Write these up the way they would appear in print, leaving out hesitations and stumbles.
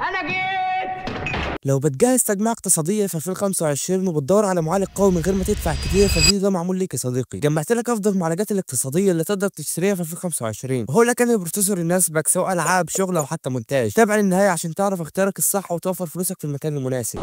انا جيت. لو بتجهز تجميع اقتصاديه في 2025 وبتدور على معالج قوي من غير ما تدفع كتير، فالفيديو ده معمول ليك يا صديقي. جمعت لك افضل المعالجات الاقتصاديه اللي تقدر تشتريها في 2025، وهقول لك انا البروسيسور يناسبك سواء العاب شغل او حتى مونتاج. تابع للنهايه عشان تعرف اختيارك الصح وتوفر فلوسك في المكان المناسب.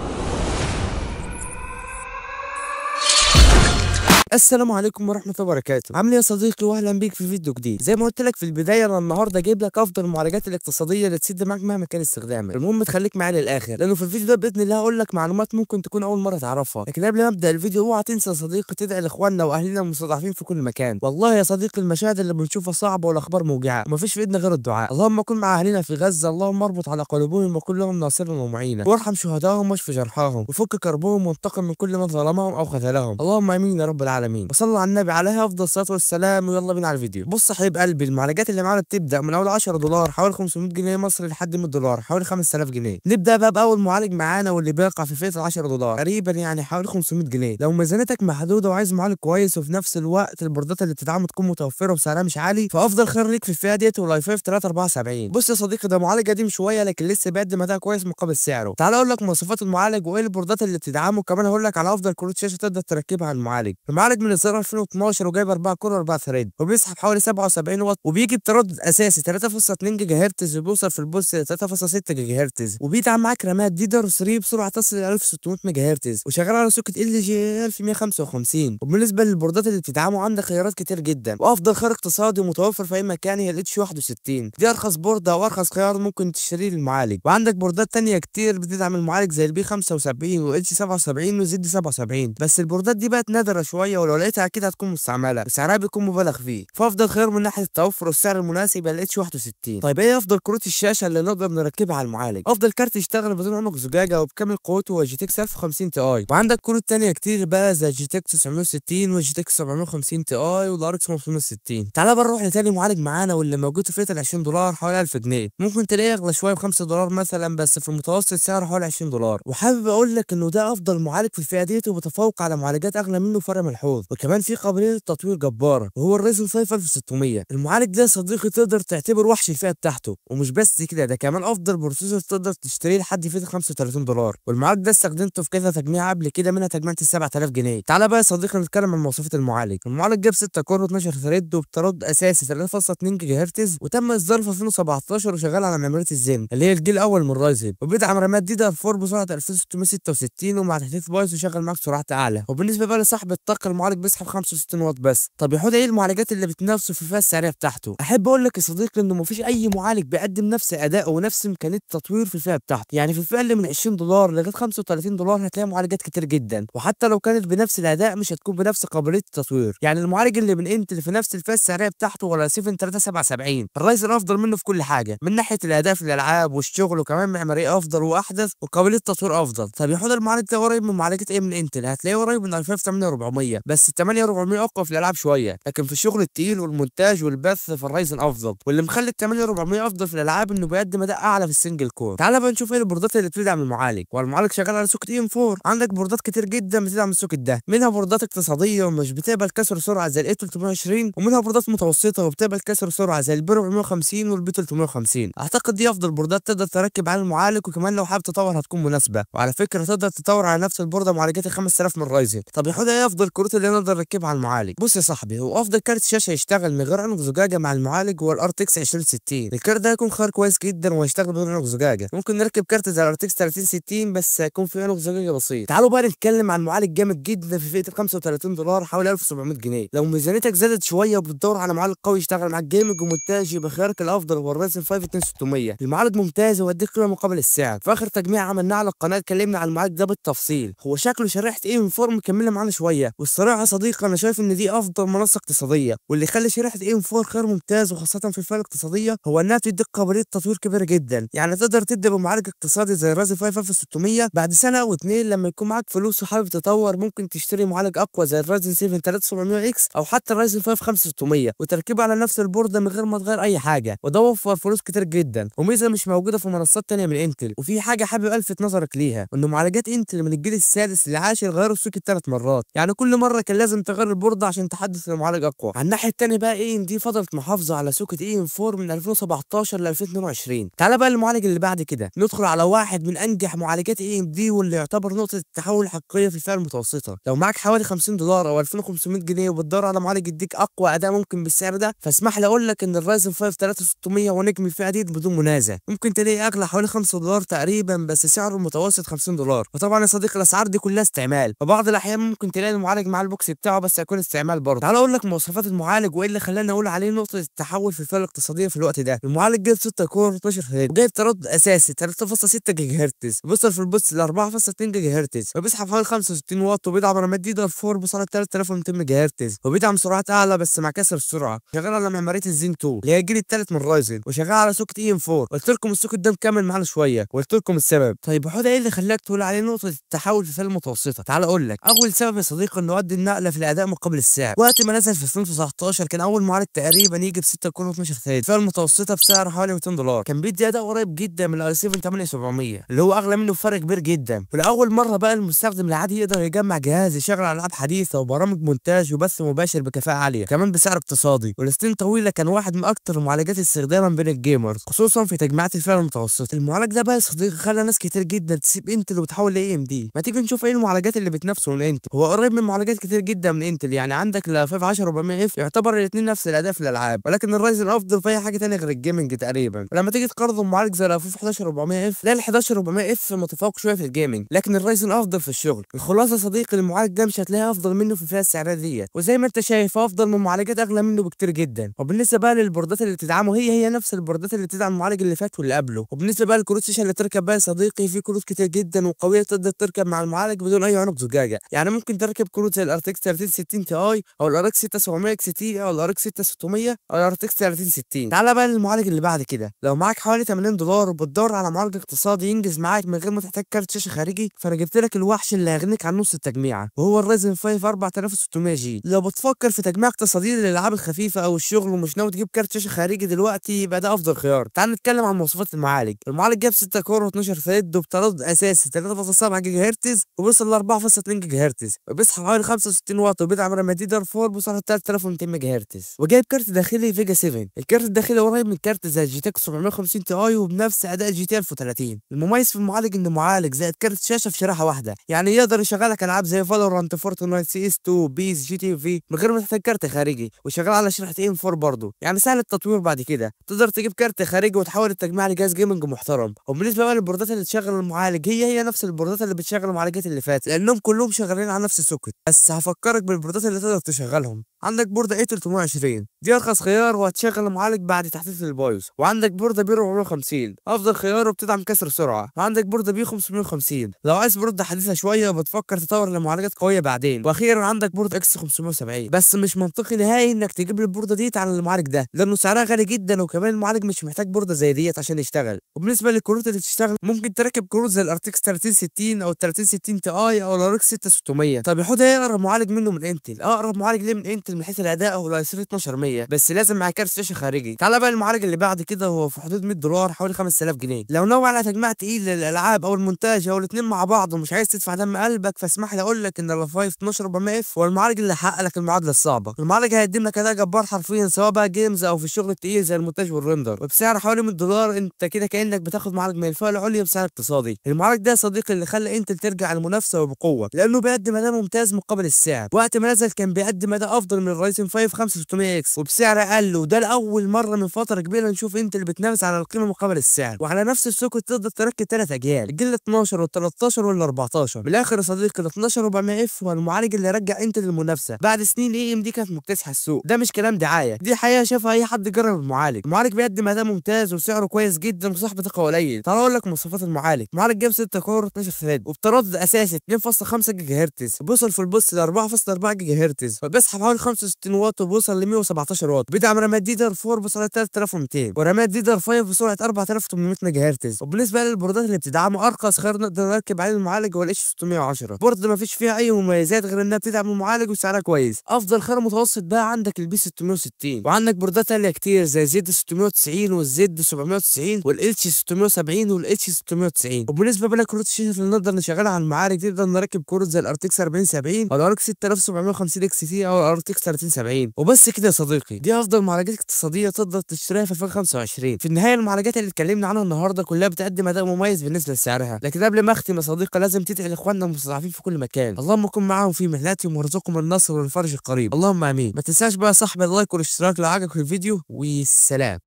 السلام عليكم ورحمة الله وبركاته. عامل ايه يا صديقي؟ واهلا بيك في فيديو جديد. زي ما قلت لك في البداية، انا النهارده جايب لك افضل المعالجات الاقتصادية اللي تسد معاك مهما كان استخدامك. المهم تخليك معايا للاخر، لانه في الفيديو ده باذن الله هقول لك معلومات ممكن تكون اول مرة تعرفها. لكن قبل ما ابدا الفيديو، اوعى تنسى يا صديقي تدعي لاخواننا واهلنا المستضعفين في كل مكان. والله يا صديقي المشاهد اللي بنشوفها صعبة والاخبار موجعة، ومفيش في ايدنا غير الدعاء. اللهم كن مع اهلنا في غزة، اللهم اربط على قلوبهم وكن لهم ناصرا ومعينا، وارحم شهدائهم واشف جرحاهم وفك كربهم وانتقم من كل من ظلمهم او خذلهم. اللهم امين يا رب العالمين. وصلوا على النبي عليه افضل الصلاه والسلام. ويلا بينا على الفيديو. بص يا حبيب قلبي، المعالجات اللي معانا بتبدا من اول 10 دولار حوالي 500 جنيه مصري لحد 100 دولار حوالي 5000 جنيه. نبدا بقى باول معالج معانا واللي بيقع في فئه ال 10 دولار تقريبا، يعني حوالي 500 جنيه. لو ميزانيتك محدوده وعايز معالج كويس وفي نفس الوقت البوردات اللي بتدعمه تكون متوفره وسعرها مش عالي، فافضل خيار ليك في الفئه ديت هو الاي 5 374. بص يا صديقي، ده معالج قديم شويه لكن لسه بيقدم اداء كويس مقابل سعره. تعال اقول لك مواصفات المعالج وايه البوردات اللي بتدعمه، كمان هقول لك على افضل كروت شاشه تقدر تركبها على المعالج. المعالج من اصدار 2012 وجايب 4 كور و4 ثريد، وبيسحب حوالي 77 واط، وبيجي بتردد اساسي 3.2 جيجا هرتز، وبيوصل في البوست 3.6 جيجا هرتز، وبيدعم معاك رامات ديدر 3 بسرعه تصل ل 1600 ميجا هرتز، وشغال على سوكت ال جي 1155. وبالنسبه للبوردات اللي بتدعمه عندك خيارات كتير جدا، وافضل خيار اقتصادي ومتوفر في اي مكان هي الاتش 61. دي ارخص بورده او ارخص خيار ممكن تشتريه للمعالج. وعندك بوردات تانية كتير بتدعم المعالج زي البي 75 والاتش 77 والزد 77، بس البوردات دي بقت نادره شويه، ولو لقيتها اكيد هتكون مستعمله وسعرها بيكون مبالغ فيه. فافضل خيار من ناحيه التوفر والسعر المناسب هي الاتش 61. طيب ايه افضل كروت الشاشه اللي نقدر نركبها على المعالج؟ افضل كارت يشتغل بدون عنق زجاجه وبكامل قوته هو جي تي اكس 1050 تي اي. وعندك كروت تانية كتير بقى زي جي تي اكس 960 والجي تي اكس 750 تي اي والار اكس 560. تعالى بقى نروح لتاني معالج معانا واللي موجود في فئه ال 20 دولار حوالي 1000 جنيه. ممكن تلاقيه اغلى شويه ب 5 دولار مثلا، بس في المتوسط سعره حوالي 20 دولار. وحابب اقول لك انه ده افضل معالج في الفئه ديت وبيتفوق على معالجات اغلى منه فرق ملحوظ، وكمان في قابليه للتطوير جباره، وهو الريزن 5 1600. المعالج ده يا صديقي تقدر تعتبر وحش الفئه بتاعته، ومش بس كده، ده كمان افضل بروسيسور تقدر تشتريه لحد فئه 35 دولار. والمعالج ده استخدمته في كذا تجميع قبل كده، منها تجميعة ال 7000 جنيه. تعالى بقى يا صديقي نتكلم عن مواصفات المعالج. المعالج جاب 6 كور و12 ثريد وبتردد اساسي 3.2 جيجا هرتز، وتم اصداره في 2017 وشغال على معماريه الزن اللي هي الجيل الاول من رايزن، وبيدعم رامات ديدر 4 بسرعه 2666 ومع تحديث بايظ وشغل معاك سرعات اعلى. وبالنسبه بقى لصاحب الطاقه، المعالج بيسحب 65 واط بس. طب يا حوده ايه المعالجات اللي بتنافسه في الفئه السعريه بتاعته؟ احب اقول لك يا صديقي انه مفيش اي معالج بيقدم نفس اداء ونفس امكانيه التطوير في الفئه بتاعته. يعني في الفئه اللي من 20 دولار لغايه 35 دولار هتلاقي معالجات كتير جدا، وحتى لو كانت بنفس الاداء مش هتكون بنفس قابليه التطوير. يعني المعالج اللي من انتل في نفس الفئه السعريه بتاعته ولا 7 377 الرايزر افضل منه في كل حاجه، من ناحيه الاداء في الالعاب والشغل، وكمان معماريه افضل واحدث وقابليه تطوير افضل. طب يا حوده المعالج ده قريب من معالجات ايه من انتل؟ هتلاقيه قريب من i5 8400، بس ال 8400 اقوى في الالعاب شويه، لكن في الشغل التقيل والمونتاج والبث فالرايزن افضل. واللي مخلي ال 8400 افضل في الالعاب انه بيقدم اداء اعلى في السنجل كور. تعال بقى نشوف ايه البوردات اللي بتدعم المعالج. والمعالج شغال على سوكت اي ام 4. عندك بوردات كتير جدا بتدعم السوكت ده، منها بوردات اقتصاديه ومش بتقبل كسر سرعه زي الاي 320، ومنها بوردات متوسطه وبتقبل كسر سرعه زي البي 450 والبي 350. اعتقد دي افضل بوردات تقدر تركب على المعالج، وكمان لو حابب تطور هتكون مناسبه. وعلى فكره تقدر تطور على نفس البورده معالجات ال 5000 من رايزن. طب يا حوده ايه افضل كروت اللي نقدر نركبها على المعالج؟ بص يا صاحبي، هو افضل كارت شاشه يشتغل من غير عنق زجاجه مع المعالج هو الار تي اكس 2060. الكارت ده هيكون خيار كويس جدا وهيشتغل بدون عنق زجاجه. ممكن نركب كارت زي الار تي اكس 3060 بس هيكون فيه عنق زجاجه بسيط. تعالوا بقى نتكلم عن معالج جامد جدا في فئه ال 35 دولار حوالي 1700 جنيه. لو ميزانيتك زادت شويه وبتدور على معالج قوي يشتغل معاك جيمنج ومونتاج، يبقى خيارك الافضل هو الرايزن 5 2600. المعالج ممتاز ويديك قيمه مقابل السعر. في اخر تجميع عملناه على القناه اتكلمنا عن المعالج ده بالتفصيل، هو شكله شريحه ايه من فور مكمله معانا شويه. والصراحه يا صديقي انا شايف ان دي افضل منصه اقتصاديه، واللي يخلي شريحه ايه من فور خيار ممتاز وخاصه في الفئه الاقتصاديه هو انها بتديك قابليه تطوير كبيره جدا. يعني تقدر تبدا بمعالج اقتصادي زي الرايزن 5 1600، بعد سنه او اتنين لما يكون معاك فلوس وحابب تطور ممكن تشتري معالج اقوى زي الرايزن 7 3700 اكس او حتى الرايزن 5 5600 وتركيبه على نفس البورده من غير ما تغير اي حاجه، وده وفر فلوس كتير جدا وميزه مش موجوده في منصات تانية من انتل. وفي حاجه حابب الفت نظرك ليها، انه معالجات انتل من الجيل السادس للعاشر غيروا السوكت 3 مرات، يعني كل مره مره كان لازم تغير البورده عشان تحدث المعالج اقوى. على الناحيه الثانيه بقى اي ام دي فضلت محافظه على سوكت اي ام 4 من 2017 ل 2022. تعالى بقى المعالج اللي بعد كده ندخل على واحد من انجح معالجات اي ام دي واللي يعتبر نقطه التحول الحقيقيه في الفئه المتوسطه. لو معاك حوالي 50 دولار او 2500 جنيه وبتدور على معالج يديك اقوى اداء ممكن بالسعر ده، فاسمح لي اقول لك ان الرايزن 5 3600 هو نجم الفئه دي بدون منازع. ممكن تلاقي اغلى حوالي 5 دولار تقريبا بس سعره المتوسط 50 دولار. وطبعا يا صديقي الاسعار دي كلها استعمال، وبعض الاحيان ممكن تلاقي المعالج مع البوكس بتاعه بس هيكون استعمال برضه. تعال اقول لك مواصفات المعالج وايه اللي خلاني اقول عليه نقطه التحول في الفئه الاقتصاديه في الوقت ده. المعالج جايب 6 كور 12 ثريد وجايب تردد اساسي 3.6 جيجا هرتز، بيوصل في البوست ل 4.2 جيجا هرتز وبيسحب حوالي 65 واط، وبيدعم رامات دي دار 4 بسرعه 3200 ميجا هرتز، وبيدعم سرعات اعلى بس مع كسر السرعه. شغال على معماريه الزين 2 اللي هي الجيل الثالث من رايزن، وشغال على سوكت اي ام 4. قلت لكم السوكت ده مكمل معانا شويه وقلت لكم السبب. طيب حوده ايه اللي خلاك تقول عليه نقطه التحول في الفئه المتوسطه؟ تعال اقول لك. اول سبب يا صديقي انه ادى النقله في الاداء مقابل السعر. وقت ما نزل في 2019 كان اول معالج تقريبا يجي ب 6 كور 12 ثريد الفئه المتوسطه بسعر حوالي 200 دولار، كان بيدي اداء قريب جدا من الاي 7 8700 اللي هو اغلى منه بفرق كبير جدا. ولاول مره بقى المستخدم العادي يقدر يجمع جهاز يشغل العاب حديثه وبرامج مونتاج وبث مباشر بكفاءه عاليه كمان بسعر اقتصادي. ولسنين طويله كان واحد من اكتر المعالجات استخداما بين الجيمرز خصوصا في تجميعات الفئه المتوسطه. المعالج ده بقى يا صديقي خلى ناس كتير جدا تسيب انتل وتحول لاي ام دي. ما تيجي نشوف ايه المعالجات اللي بتنافسه من انتل. هو قريب من معالجات كتير جدا من انتل، يعني عندك ال 510 400 اف يعتبر الاثنين نفس الاداء في الالعاب، ولكن الرايزن افضل في اي حاجه ثانيه غير الجيمنج تقريبا. ولما تيجي تقارن معالج زي ال 11 400 اف لا ال 11 400 اف متفوق شويه في الجيمنج، لكن الرايزن افضل في الشغل. الخلاصه يا صديقي المعالج ده مش هتلاقي افضل منه في الفئه السعريه ديت، وزي ما انت شايف افضل من معالجات اغلى منه بكتير جدا. وبالنسبه بقى للبوردات اللي بتدعمه هي نفس البوردات اللي بتدعم المعالج اللي فات واللي قبله. وبالنسبه بقى للكروت الشاشه اللي تركب بقى يا صديقي في كروت كتير جدا وقويه تقدر تركب مع المعالج بدون اي عنق زجاجه، يعني ممكن تركب كروت زي الار تي اكس 3060 تي اي او الار اكس 6700 اكس تي او الار اكس 6600 او الار تي اكس 3060. تعالى بقى للمعالج اللي بعد كده. لو معاك حوالي 80 دولار وبتدور على معالج اقتصادي ينجز معاك من غير ما تحتاج كارت شاشه خارجي، فانا جبت لك الوحش اللي هيغنيك عن نص التجميعه وهو الرايزن 5 4600 جي. لو بتفكر في تجميع اقتصادي للالعاب الخفيفه او الشغل ومش ناوي تجيب كارت شاشه خارجي دلوقتي يبقى ده افضل خيار. تعال نتكلم عن مواصفات المعالج. المعالج جاب 6 كور و12 ثريد وبتردد اساسي 3.7 جيجا هرتز وبيوصل ل 4.2 جيجا هرتز وبيسحب حوالي 65 واط وبيدعم رامات دي دار 4 بسرعه 3200 ميجا هرتز وجايب كارت داخلي فيجا 7. الكارت الداخلي قريب من كارت زي الجي تي اكس 750 تي اي وبنفس اداء جي تي 1030. المميز في المعالج انه معالج زائد كارت شاشه في شريحه واحده، يعني يقدر يشغلك العاب زي فالورانت فورتنايت سي اس 2 بيس جي تي في من غير ما تحتاج كارت خارجي، وشغال على شريحه ام 4 برضه، يعني سهل التطوير بعد كده. تقدر تجيب كارت خارجي وتحول التجميع لجهاز جيمنج محترم. وبالنسبه بقى للبوردات اللي تشغل المعالج هي نفس البوردات اللي بتشغل المعالجات اللي فاتت لانهم كلهم شغالين على نفس السوكت، بس هفكرك بالبوردات اللي تقدر تشغلهم. عندك بوردة اي 320 دي ارخص خيار وهتشغل المعالج بعد تحديث البايوس، وعندك بوردة بي 450 افضل خيار وبتدعم كسر سرعه، وعندك بوردة بي 550 لو عايز بوردة حديثة شويه وبتفكر تطور لمعالجات قويه بعدين، واخيرا عندك بوردة اكس 570. بس مش منطقي نهائي انك تجيب البوردة ديت على المعالج ده لانه سعرها غالي جدا، وكمان المعالج مش محتاج بوردة زي ديت عشان يشتغل. وبالنسبه للكروت اللي تشتغل ممكن تركب كروت زي الار تي اكس 3060 او ال 3060 تي اي او الار اكس 6600. طب يا حوده ايه اقرب معالج منه من انتل؟ اقرب معالج ليه من انتل من حيث الاداء هو الاي 3 12100 بس لازم مع كارت شاشه خارجي. تعالى بقى المعالج اللي بعد كده هو في حدود 100 دولار حوالي 5000 جنيه. لو ناوي على تجميع تقيل للالعاب او المونتاج او الاثنين مع بعض ومش عايز تدفع دم قلبك، فاسمح لي اقول لك ان ال 5 12400 اف هو المعالج اللي هيحقق لك المعادله الصعبه. المعالج هيقدم لك اداء جبار حرفيا سواء بقى جيمز او في الشغل التقيل زي المونتاج والريندر، وبسعر حوالي 100 دولار انت كده كانك بتاخد معالج من الفئه العليا بسعر اقتصادي. المعالج ده يا صديقي اللي خلى انتل ترجع المنافسه وبقوه لانه بيقدم اداء ممتاز مقابل السعر. وقت ما نزل كان بيقدم اداء افضل من الرايزن 5 5600 اكس وبسعر اقل، وده لاول مره من فتره كبيره نشوف انتل بتنافس على القيمه مقابل السعر، وعلى نفس السوق تقدر تركب 3 اجيال الجيل 12 وال 13 وال 14. بالاخر يا صديقي ال 12 400 اف هو المعالج اللي رجع انتل المنافسه بعد سنين اي ام دي كانت مكتسحه السوق. ده مش كلام دعايه، دي حقيقه شافها اي حد جرب المعالج بيقدم اداء ممتاز وسعره كويس جدا وصاحب ثقه قليل. تعال اقول لك مواصفات المعالج جاب 6 كور 12 ثريد وبتردد اساسي 2.5 جيجا هرتز وبيوصل في البوست ل 4.4 جيجا هرتز وبيسحب حوالي 65 واط وبيوصل ل 117 واط. بيدعم رامات دي دار 4 بسرعه 3200 ورامات دي دار 5 بسرعه 4800 ميجا هرتز. وبالنسبه للبوردات اللي بتدعمه ارخص خيار نقدر نركب عليه المعالج هو الاتش 610 بورد ما فيش فيها اي مميزات غير انها بتدعم المعالج وسعرها كويس. افضل خيار متوسط بقى عندك البي 660 وعندك بوردات تانية كتير زي زد 690 والزد 790 والاتش 670 والاتش 690. وبالنسبه بقى لكروت الشاشه اللي نقدر نشغلها على المعالج تقدر نركب كروت زي الار تي اكس 4070 او على ار 6750 اكس تي او ار تي اكس 3070. وبس كده يا صديقي، دي افضل معالجات اقتصاديه تقدر تشتريها في 2025. في النهايه المعالجات اللي اتكلمنا عنها النهارده كلها بتقدم اداء مميز بالنسبه لسعرها، لكن قبل ما اختم يا صديقي لازم تدعي لاخواننا المستضعفين في كل مكان، اللهم كن معاهم في مهنتهم وارزقهم النصر والفرج القريب، اللهم امين. ما تنساش بقى يا صاحبي اللايك والاشتراك لو عجبك الفيديو، والسلام.